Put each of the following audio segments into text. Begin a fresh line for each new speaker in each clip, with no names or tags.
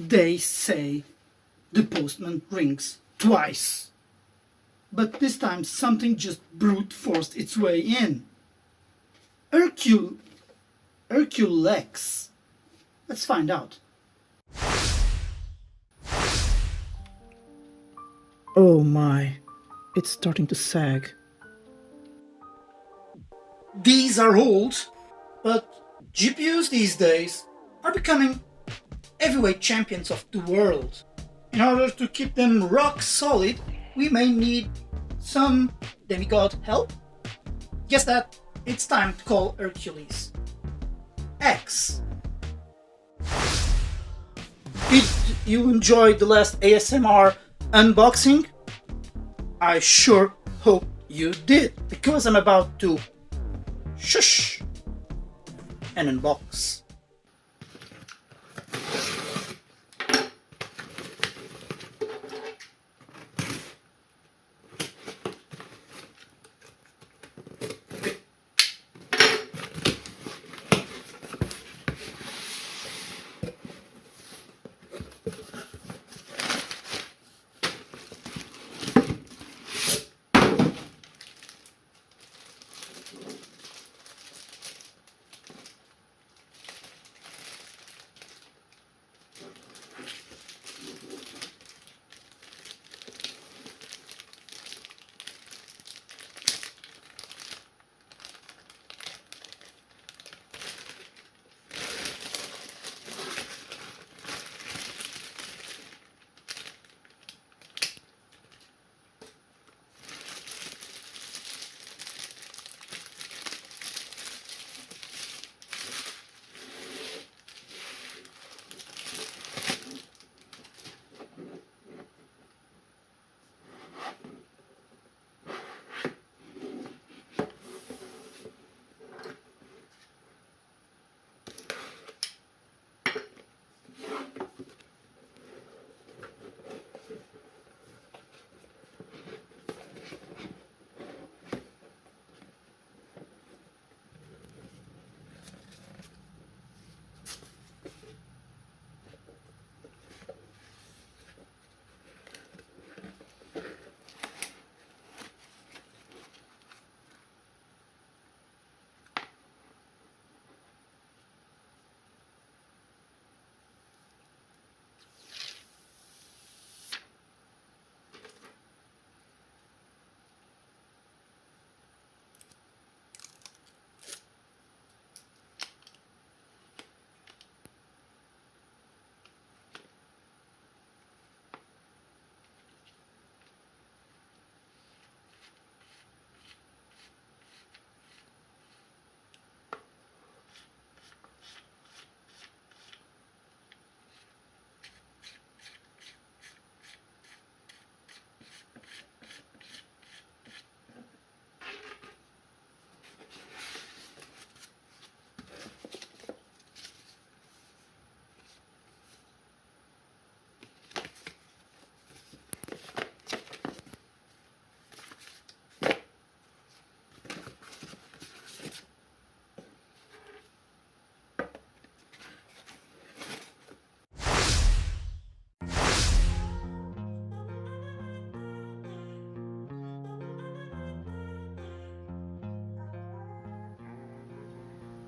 They say the postman rings twice. But this time something just brute forced its way in. HerculX. Let's find out.
Oh my, it's starting to sag.
These are old, but GPUs these days are becoming heavyweight champions of the world. In order to keep them rock solid, we may need some demigod help. Guess that it's time to call Hercules. X. Did you enjoy the last ASMR unboxing? I sure hope you did, because I'm about to shush and unbox.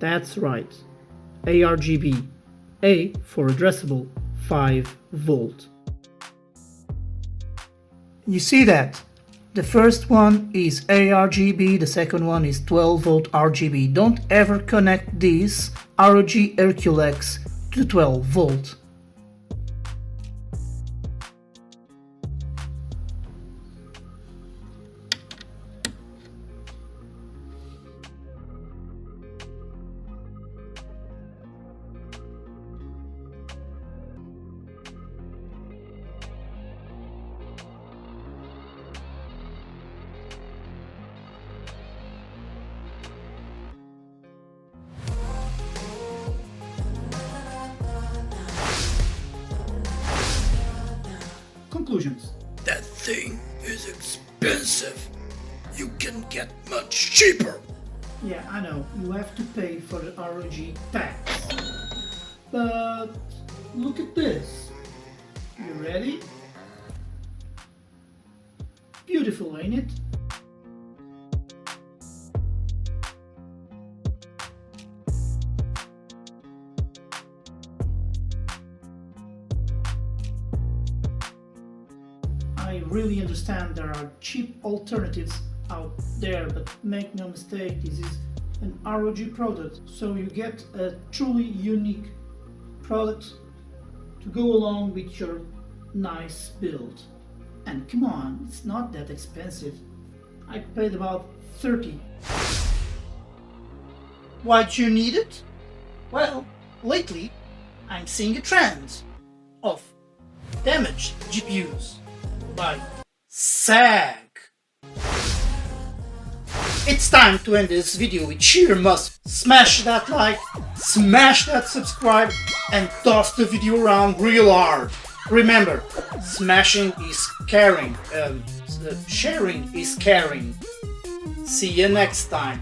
That's right. ARGB. A for addressable, 5 volt.
You see that? The first one is ARGB, the second one is 12 volt RGB. Don't ever connect these RoG HerculX to 12 volt. Conclusions.
That thing is expensive. You can get much cheaper.
Yeah, I know, you have to pay for the RoG packs. But look at this.
You ready? Beautiful, ain't it? I really understand there are cheap alternatives out there, but make no mistake, this is an RoG product, so you get a truly unique product to go along with your nice build. And come on, it's not that expensive. I paid about 30.
Why'd you need it? Well, lately I'm seeing a trend of damaged GPUs by SAG. It's time to end this video with sheer must. Smash that like, smash that subscribe, and toss the video around real hard. Remember, smashing is caring, sharing is caring. See you next time.